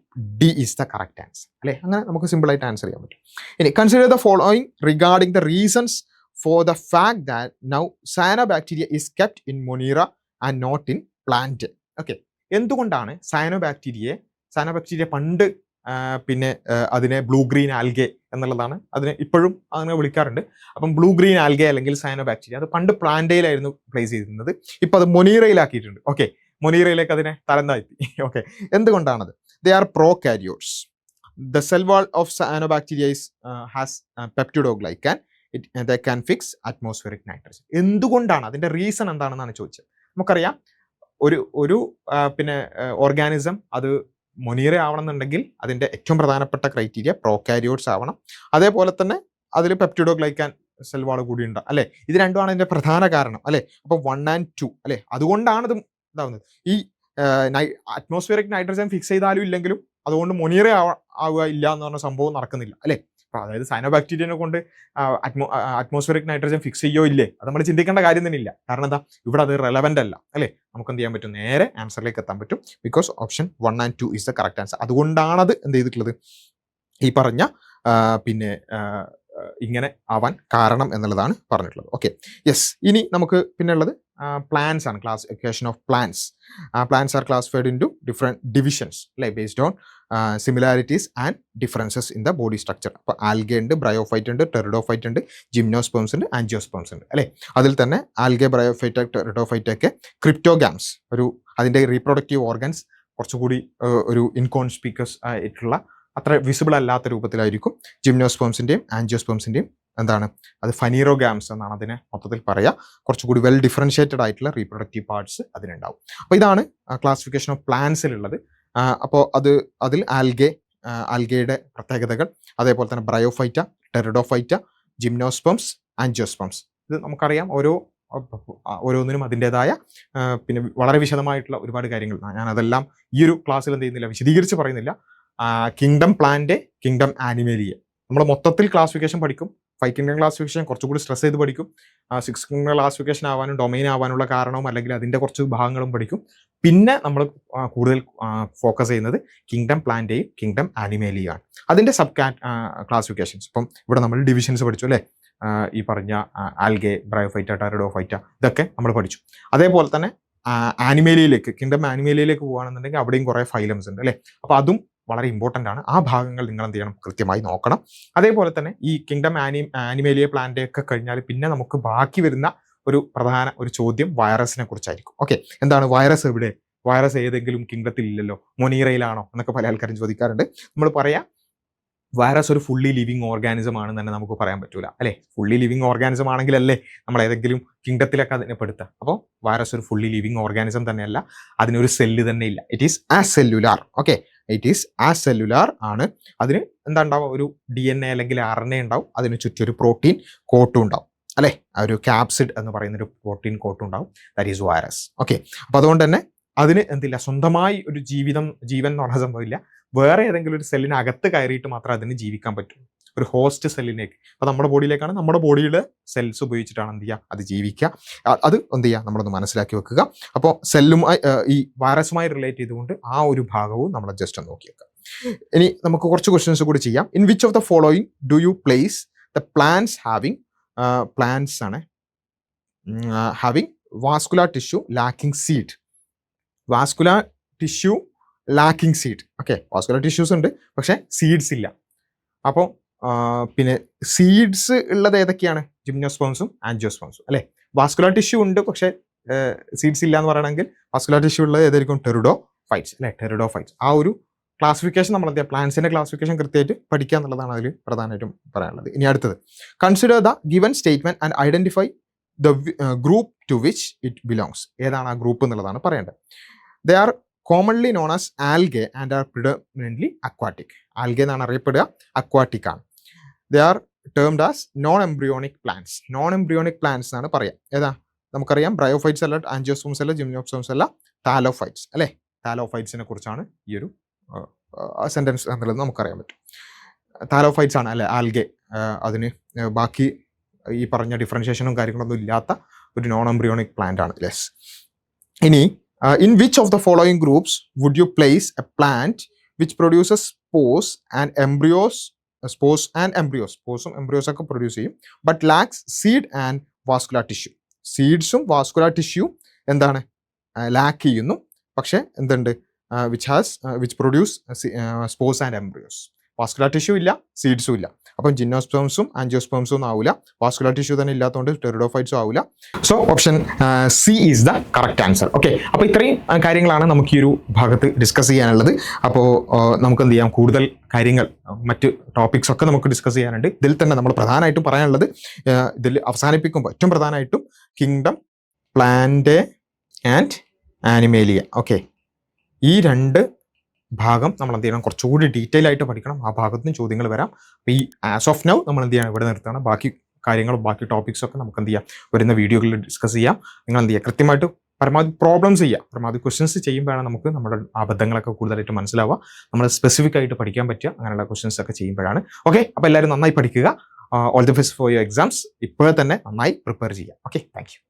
D is the correct answer അല്ലേ. അങ്ങനെ നമുക്ക് സിമ്പിൾ ആയിട്ട് ആൻസർ ചെയ്യാൻ പറ്റും. ഇനി consider the following regarding the reasons for the fact that now cyanobacteria is kept in Monera and not in plant. Okay, എന്തുകൊണ്ടാണ് cyanobacteria പണ്ട് പിന്നെ അതിനെ ബ്ലൂ ഗ്രീൻ ആൽഗെ എന്നുള്ളതാണ് അതിനെ ഇപ്പോഴും അങ്ങനെ വിളിക്കാറുണ്ട്. അപ്പം ബ്ലൂ ഗ്രീൻ ആൽഗെ അല്ലെങ്കിൽ സയനോബാക്ടീരിയ അത് പണ്ട് പ്ലാന്റയിലായിരുന്നു പ്ലേസ് ചെയ്തിരുന്നത്. ഇപ്പം അത് മൊനീറയിലാക്കിയിട്ടുണ്ട്. ഓക്കെ, മൊനീറയിലേക്ക് അതിനെ തരം താഴ്ത്തി. ഓക്കെ, എന്തുകൊണ്ടാണത്? They are prokaryotes. The cell wall of cyanobacteria has peptidoglycan. They can fix atmospheric nitrogen. എന്തുകൊണ്ടാണ്? അതിന്റെ റീസൺ എന്താണെന്നാണ് ചോദിച്ചത്. നമുക്കറിയാം ഒരു പിന്നെ ഓർഗാനിസം അത് മൊനീറ ആവണമെന്നുണ്ടെങ്കിൽ അതിന്റെ ഏറ്റവും പ്രധാനപ്പെട്ട ക്രൈറ്റീരിയ പ്രോകാരിയോട്സ് ആവണം. അതേപോലെ തന്നെ അതിൽ പെപ്റ്റിഡോഗ്ലൈക്കാൻ സെൽ വാൾ കൂടി ഉണ്ടാവും അല്ലെ. ഇത് രണ്ടുമാണ് അതിന്റെ പ്രധാന കാരണം അല്ലെ. അപ്പൊ 1 and 2 അല്ലെ. അതുകൊണ്ടാണ് ഇത് ഇതാവുന്നത്. ഈ അറ്റ്മോസ്ഫിയറിക് നൈട്രജൻ ഫിക്സ് ചെയ്താലും ഇല്ലെങ്കിലും അതുകൊണ്ട് മൊനീറ ആവുക ഇല്ല എന്ന് പറഞ്ഞ സംഭവം നടക്കുന്നില്ല അല്ലെ. അതായത് സയനോബാക്ടീരിയനെ കൊണ്ട് അറ്റ്മോസ്ഫിയറിക് നൈട്രജൻ ഫിക്സ് ചെയ്യോ ഇല്ലേ, അത് നമ്മൾ ചിന്തിക്കേണ്ട കാര്യം തന്നെ ഇല്ല. കാരണം എന്താ, ഇവിടെ അത് റെലവെന്റ് അല്ല അല്ലേ. നമുക്ക് എന്ത് ചെയ്യാൻ പറ്റും? നേരെ ആൻസറിലേക്ക് എത്താൻ പറ്റും. Because option 1 and 2 is the correct answer. അതുകൊണ്ടാണത് എന്ത് ചെയ്തിട്ടുള്ളത്, ഈ പറഞ്ഞ പിന്നെ ഇങ്ങനെ ആവാൻ കാരണം എന്നുള്ളതാണ് പറഞ്ഞിട്ടുള്ളത്. Okay, yes. ഇനി നമുക്ക് പിന്നെ ഉള്ളത് പ്ലാന്റ്സ് ആണ്. Classification of plants. Plants are classified into different divisions അല്ലെ, based on similarities and differences in the body structure. അപ്പോൾ ആൽഗെ ഉണ്ട്, ബ്രയോഫൈറ്റ് ഉണ്ട്, ടെറിഡോഫൈറ്റ് ഉണ്ട്, ജിംനോസ്പേംസ് ഉണ്ട്, ആൻജിയോസ്പേംസ് ഉണ്ട് അല്ലേ. അതിൽ തന്നെ ആൽഗെ, ബ്രയോഫൈറ്റ്, ടെറിഡോഫൈറ്റ് ഒക്കെ ക്രിപ്റ്റോഗാംസ്, അതിൻ്റെ റീപ്രൊഡക്റ്റീവ് ഓർഗൻസ് കുറച്ചുകൂടി ഒരു ഇൻകോൺസ്പീക്കസ് ആയിട്ടുള്ള അത്ര വിസിബിൾ അല്ലാത്ത രൂപത്തിലായിരിക്കും. ജിംനോസ്പേംസിൻ്റെയും ആൻജിയോസ്പേംസിൻ്റെയും എന്താണ് അത് ഫനീറോഗാംസ് എന്നാണ് അതിനെ മൊത്തത്തിൽ പറയുക. കുറച്ചുകൂടി വെൽ ഡിഫറൻഷിയേറ്റഡ് ആയിട്ടുള്ള റീപ്രൊഡക്റ്റീവ് പാർട്സ് അതിനുണ്ടാവും. അപ്പോൾ ഇതാണ് ക്ലാസിഫിക്കേഷൻ ഓഫ് പ്ലാന്റ്സിലുള്ളത്. അപ്പോൾ അതിൽ ആൽഗയുടെ പ്രത്യേകതകൾ, അതേപോലെ തന്നെ ബ്രയോഫൈറ്റ, ടെറിഡോഫൈറ്റ, ജിംനോസ്പേംസ്, ആൻജിയോസ്പേംസ്, ഇത് നമുക്കറിയാം. ഓരോന്നിനും അതിൻ്റെതായ പിന്നെ വളരെ വിശദമായിട്ടുള്ള ഒരുപാട് കാര്യങ്ങൾ ഞാൻ അതെല്ലാം ഈ ഒരു ക്ലാസ്സിൽ എന്ത് ചെയ്യുന്നില്ല, വിശദീകരിച്ച് പറയുന്നില്ല. കിങ്ഡം പ്ലാന്റ്, കിങ്ഡം ആനിമേലിയ നമ്മൾ മൊത്തത്തിൽ ക്ലാസിഫിക്കേഷൻ പഠിക്കും. 5 കിങ്ഡം ക്ലാസിഫിക്കേഷൻ കുറച്ചുകൂടി സ്ട്രെസ് ചെയ്ത് പഠിക്കും. 6 കിങ്ഡം ക്ലാസിഫിക്കേഷൻ ആവാനും ഡൊമൈൻ ആവാനുള്ള കാരണവും അല്ലെങ്കിൽ അതിൻ്റെ കുറച്ച് ഭാഗങ്ങളും പഠിക്കും. പിന്നെ നമ്മൾ കൂടുതൽ ഫോക്കസ് ചെയ്യുന്നത് കിങ്ഡം പ്ലാന്റേയും കിങ്ഡം ആനിമേലിയാണ്. അതിൻ്റെ സബ് ക്ലാസിഫിക്കേഷൻസ് ഇപ്പം ഇവിടെ നമ്മൾ ഡിവിഷൻസ് പഠിച്ചു അല്ലേ. ഈ പറഞ്ഞ ആൽഗെ, ബ്രയോഫൈറ്റ, ടെറിഡോഫൈറ്റ ഇതൊക്കെ നമ്മൾ പഠിച്ചു. അതേപോലെ തന്നെ ആനിമേലിയയിലേക്ക്, കിങ്ഡം ആനിമേലിയയിലേക്ക് പോകുകയാണെന്നുണ്ടെങ്കിൽ അവിടെയും കുറേ ഫൈലംസ് ഉണ്ട് അല്ലേ. അപ്പോൾ അതും വളരെ ഇമ്പോർട്ടൻ്റ് ആണ്. ആ ഭാഗങ്ങൾ നിങ്ങൾ എന്ത് ചെയ്യണം, കൃത്യമായി നോക്കണം. അതേപോലെ തന്നെ ഈ കിങ്ഡം ആനിമേലിയ പ്ലാന്റ് ഒക്കെ കഴിഞ്ഞാൽ പിന്നെ നമുക്ക് ബാക്കി വരുന്ന പ്രധാന ചോദ്യം വൈറസിനെ കുറിച്ചായിരിക്കും. ഓക്കെ, എന്താണ് വൈറസ്? എവിടെ വൈറസ്? ഏതെങ്കിലും കിങ്ഡത്തിൽ ഇല്ലല്ലോ, മൊനീറയിലാണോ എന്നൊക്കെ പല ആൾക്കാരും ചോദിക്കാറുണ്ട്. നമ്മൾ പറയാം വൈറസ് ഒരു ഫുള്ളി ലിവിങ് ഓർഗാനിസം ആണെന്ന് തന്നെ നമുക്ക് പറയാൻ പറ്റൂല അല്ലേ. ഫുള്ളി ലിവിങ് ഓർഗാനിസം ആണെങ്കിലല്ലേ നമ്മൾ ഏതെങ്കിലും കിങ്ഡത്തിലൊക്കെ അതിനെ പെടുത്തുക. അപ്പോൾ വൈറസ് ഒരു ഫുള്ളി ലിവിങ് ഓർഗാനിസം തന്നെയല്ല, അതിനൊരു സെല്ല് തന്നെ ഇല്ല. It is as cellular. Okay, it is as cellular ആണ്. അതിന് എന്താ ഉണ്ടാവുക, ഒരു DNA അല്ലെങ്കിൽ RNA ഉണ്ടാവും, അതിന് ചുറ്റും ഒരു പ്രോട്ടീൻ കോട്ടും ഉണ്ടാവും അല്ലേ. ഒരു ക്യാപ്സിഡ് എന്ന് പറയുന്നൊരു പ്രോട്ടീൻ കോട്ടും ഉണ്ടാവും. That is virus. ഓക്കെ, അപ്പോൾ അതുകൊണ്ട് തന്നെ അതിന് എന്തില്ല, സ്വന്തമായി ഒരു ജീവൻ എന്ന് പറഞ്ഞ സംഭവമില്ല. വേറെ ഏതെങ്കിലും ഒരു സെല്ലിനകത്ത് കയറിയിട്ട് മാത്രമേ അതിന് ജീവിക്കാൻ പറ്റൂ. ഒരു ഹോസ്റ്റ് സെല്ലിലേക്ക്, അപ്പോൾ നമ്മുടെ ബോഡിയിലേക്കാണ്, നമ്മുടെ ബോഡിയുടെ സെൽസ് ഉപയോഗിച്ചിട്ടാണ് എന്ത് ചെയ്യുക, അത് ജീവിക്കുക. അത് എന്ത് ചെയ്യുക, നമ്മളൊന്ന് മനസ്സിലാക്കി വെക്കുക. അപ്പോൾ സെല്ലുമായി ഈ വൈറസുമായി റിലേറ്റ് ചെയ്തുകൊണ്ട് ആ ഒരു ഭാഗവും നമ്മൾ ജസ്റ്റ് ഒന്ന് നോക്കി വെക്കുക. ഇനി നമുക്ക് കുറച്ച് ക്വസ്റ്റ്യൻസ് കൂടി ചെയ്യാം. In which of the following do you place the plants having plants ആണ് having vascular tissue lacking seed. Vascular tissue lacking seed. Okay, vascular tissues ഉണ്ട് പക്ഷേ സീഡ്സ് ഇല്ല. അപ്പോൾ പിന്നെ സീഡ്സ് ഉള്ളത് ഏതൊക്കെയാണ്? ജിംനോസ്പേംസും ആൻജിയോസ്പേംസും അല്ലേ. വാസ്കുലാർ ടിഷ്യൂ ഉണ്ട് പക്ഷേ സീഡ്സ് ഇല്ല എന്ന് പറയണമെങ്കിൽ വാസ്കുലാർ ടിഷ്യൂ ഉള്ളത് ഏതായിരിക്കും? ടെറിഡോഫൈറ്റ്സ് അല്ലേ. ടെറിഡോഫൈറ്റ്സ്. ആ ഒരു ക്ലാസിഫിക്കേഷൻ നമ്മൾ എന്താ, പ്ലാന്റ്സിന്റെ ക്ലാസിഫിക്കേഷൻ കൃത്യമായിട്ട് പഠിക്കുക എന്നുള്ളതാണ് അതിൽ പ്രധാനമായിട്ടും പറയാനുള്ളത്. ഇനി അടുത്തത്, consider the given statement and identify the group to which it belongs. ഏതാണ് ആ ഗ്രൂപ്പ് എന്നുള്ളതാണ് പറയേണ്ടത്. They are commonly known as algae and are predominantly aquatic. Algae എന്നാണ് അറിയപ്പെടുക, അക്വാറ്റിക് ആണ്. They are termed as non embryonic plants. Non embryonic plants എന്നാണ് പറയാം. ഏതാ നമുക്കറിയാം, ബ്രയോഫൈറ്റ്സ് അല്ല, ആൻജിയോസ്പേംസ് അല്ല, ജിംനോസ്പേംസ് അല്ല, താലോഫൈറ്റ്സ് അല്ലേ. താലോഫൈറ്റ്സിനെ കുറിച്ചാണ് ഈ ഒരു സെന്റൻസ് എന്നുള്ളത് നമുക്കറിയാൻ പറ്റും. താലോഫൈറ്റ്സ് ആണ് അല്ലെ ആൽഗെ. അതിന് ബാക്കി ഈ പറഞ്ഞ ഡിഫറൻഷിയേഷനും കാര്യങ്ങളൊന്നും ഇല്ലാത്ത ഒരു നോൺ എംബ്രിയോണിക് പ്ലാന്റ് ആണ്. യെസ്. ഇനി in which of the following groups would you place a plant which produces spores and embryos. സ്പോസും എംബ്രിയോസ് ഒക്കെ പ്രൊഡ്യൂസ് ചെയ്യും, but lacks seed and vascular tissue. സീഡ്സും വാസ്കുലാർ ടിഷ്യൂ എന്താണ്, ലാക്ക് ചെയ്യുന്നു. പക്ഷേ എന്തുണ്ട്, which produce spores and embryos. Vascular tissue ഇല്ല, സീഡ്സും ഇല്ല. അപ്പം ജിംനോസ്പേംസും ആൻജിയോസ്പേംസും ഒന്നും ആവില്ല. വാസ്കുലാർ ടിഷ്യൂ തന്നെ ഇല്ലാത്തതുകൊണ്ട് ടെറിഡോഫൈറ്റ്സും ആവില്ല. So option C is the correct answer. Okay, അപ്പോൾ ഇത്രയും കാര്യങ്ങളാണ് നമുക്ക് ഈ ഒരു ഭാഗത്ത് ഡിസ്കസ് ചെയ്യാനുള്ളത്. അപ്പോൾ നമുക്ക് എന്ത് ചെയ്യാം, കൂടുതൽ കാര്യങ്ങൾ മറ്റ് ടോപ്പിക്സ് ഒക്കെ നമുക്ക് ഡിസ്കസ് ചെയ്യാനുണ്ട്. ഇതിൽ തന്നെ നമ്മൾ പ്രധാനമായിട്ടും പറയാനുള്ളത്, ഇതിൽ അവസാനിപ്പിക്കുമ്പോൾ ഏറ്റവും പ്രധാനമായിട്ടും kingdom plant and Animalia. Okay, ഈ രണ്ട് ഭാഗം നമ്മൾ എന്ത് ചെയ്യണം, കുറച്ചുകൂടി ഡീറ്റെയിൽ ആയിട്ട് പഠിക്കണം. ആ ഭാഗത്ത് നിന്ന് ചോദ്യങ്ങൾ വരാം. അപ്പോൾ ഈ ആസ് ഓഫ് നൗ നമ്മൾ എന്ത് ചെയ്യണം, ഇവിടെ നിർത്തണം. ബാക്കി കാര്യങ്ങളും ബാക്കി ടോപ്പിക്സും ഒക്കെ നമുക്ക് എന്ത് ചെയ്യാം, വരുന്ന വീഡിയോകളിൽ ഡിസ്കസ് ചെയ്യാം. നിങ്ങൾ എന്ത് ചെയ്യുക, കൃത്യമായിട്ട് പരമാവധി പ്രോബ്ലംസ് ചെയ്യുക, പരമാവധി ക്വസ്റ്റ്യൻസ് ചെയ്യുമ്പോഴാണ് നമുക്ക് നമ്മുടെ അബദ്ധങ്ങളൊക്കെ കൂടുതലായിട്ട് മനസ്സിലാവുക, നമ്മൾ സ്പെസിഫിക് ആയിട്ട് പഠിക്കാൻ പറ്റുക. അങ്ങനെയുള്ള ക്വസ്റ്റ്യൻസ് ഒക്കെ ചെയ്യുമ്പോഴാണ്. ഓക്കെ, അപ്പോൾ എല്ലാവരും നന്നായി പഠിക്കുക. All the best for your exams. ഇപ്പോഴേ തന്നെ നന്നായി പ്രിപ്പയർ ചെയ്യുക. Okay, thank you.